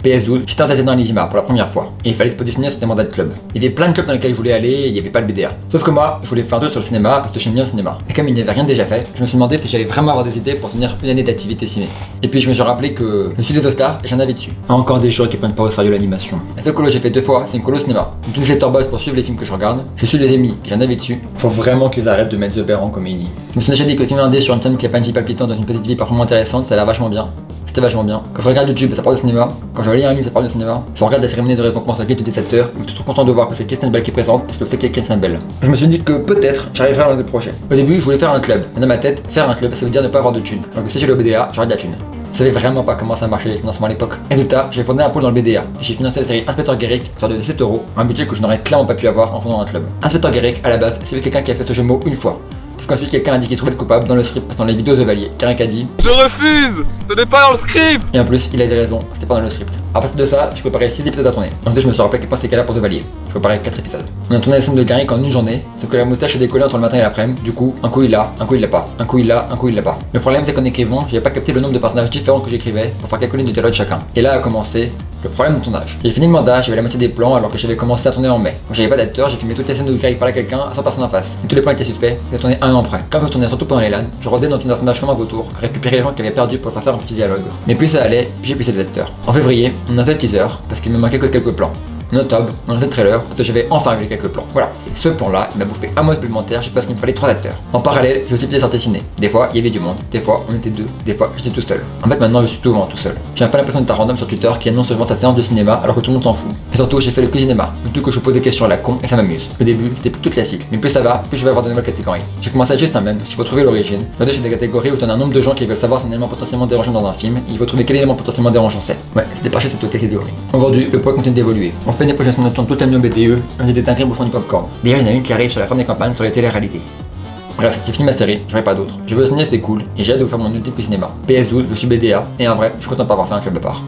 PS12, j'étais intéressé dans l'ISIMA pour la première fois, et il fallait se positionner sur des mandats de club. Il y avait plein de clubs dans lesquels je voulais aller, et il n'y avait pas le BDA. Sauf que moi, je voulais faire un tour sur le cinéma parce que j'aime bien le cinéma. Et comme il n'y avait rien de déjà fait, je me suis demandé si j'allais vraiment avoir des idées pour tenir une année d'activité ciné. Et puis je me suis rappelé que je suis des Oscars et j'en avais dessus. Encore des choses qui prennent pas au sérieux l'animation. La seule colo que j'ai fait 2 fois, c'est une colo cinéma. Tous les Letterboxd pour suivre les films que je regarde. Je suis les amis, j'en avais dessus. Faut vraiment qu'ils arrêtent de mettre The Bear en comédie. Je me suis déjà dit que le film indé sur une femme qui a pas une vie palpitante dans une petite vie parfois intéressante, ça a l'air vachement bien. C'était vachement bien. Quand je regarde YouTube, ça parle de cinéma. Quand je lis un livre, ça parle de cinéma. Je regarde la cérémonie de récompense avec des acteurs. Je suis trop content de voir que c'est Kristen Bell qui est présente parce que c'est Kristen Bell. Je me suis dit que peut-être j'arriverai à l'année prochaine. Au début, je voulais faire un club. Mais dans ma tête, faire un club, ça veut dire ne pas avoir de thunes. Alors que si j'ai le BDA, j'aurais de la thune. Je savais vraiment pas comment ça marchait les financements à l'époque. Résultat, j'ai fondé un pôle dans le BDA et j'ai financé la série Inspecteur Guéric sur de 17€, un budget que je n'aurais clairement pas pu avoir en fondant un club. Inspecteur Guéric, à la base, c'est quelqu'un qui a fait ce jeu de mots une fois. Sauf qu'ensuite quelqu'un a dit qu'il trouvait le coupable dans le script, dans les vidéos de Valier. Quelqu'un a dit Je refuse. Ce n'est pas dans le script. et en plus, il a des raisons, c'était pas dans le script. À partir de ça, j'ai préparé 6 épisodes à tourner. Ensuite, je me suis rappelé qu'il pensait qu'elle a pour de Valier. Je préparais 4 épisodes. On a tourné la scène de Guéric en une journée, sauf que la moustache est décollée entre le matin et l'après-midi. Du coup, un coup il l'a, un coup il l'a pas. Un coup il l'a, un coup il l'a pas. Le problème, c'est qu'en écrivant, j'avais pas capté le nombre de personnages différents que j'écrivais pour faire calculer du dialogue de chacun. Et là a commencé le problème de tournage. J'ai fini le mandat, j'avais la moitié des plans alors que j'avais commencé à tourner en mai. Quand j'avais pas d'acteur, j'ai filmé toutes les scènes où Guéric parlait à quelqu'un à 100 personnes en face. Et tous les plans étaient suspects, c'était tourné un an après. Comme je tournais surtout pendant les LAN, je rodais dans une tournage comme un vautour, à récupérer les gens qui avaient perdu pour faire un petit dialogue. Mais plus ça allait, plus j'ai poussé des acteurs. En février, on a fait le teaser parce qu'il me manquait que quelques plans. En octobre, on a fait le trailer parce que j'avais enfin vu les quelques plans. Voilà, c'est ce plan-là, il m'a bouffé un mois supplémentaire, j'ai parce qu'il me fallait 3 acteurs. En parallèle, j'ai aussi fait des sorties ciné. Des fois, il y avait du monde, des fois, on était 2, des fois, j'étais tout seul. En fait, maintenant, je suis souvent tout seul. J'ai un peu l'impression d'être un random sur Twitter qui annonce souvent sa séance de cinéma alors que tout le monde s'en fout. Et surtout, j'ai fait le cuisinéma, le tout que je pose des questions à la con et ça m'amuse. Au début, c'était plutôt classique, mais plus ça va, plus je vais avoir de nouvelles catégories. J'ai commencé à juste un même, il faut trouver l'origine. Là-dessus, j'ai des catégories où on a un nombre de gens qui veulent savoir si un élément potentiellement dérangeant dans un film, et il faut trouver quel élément potentiellement dérangeant c'est. Ouais, c'était pas chez cette catégorie. Aujourd'hui, le poids continue d'évoluer. On fait des prochaines notions tout au BDE, on est des dingueries bouffant du popcorn. D'ailleurs, il y en a une qui arrive sur la fin des campagnes sur les télé-réalités. Bref, j'ai fini ma série, j'en ai pas d'autres. Je veux signer, c'est cool, et j'ai hâte de vous faire mon ultime cinéma. PS12, je suis BDA, et en vrai, je suis content de pas avoir fait un club à part.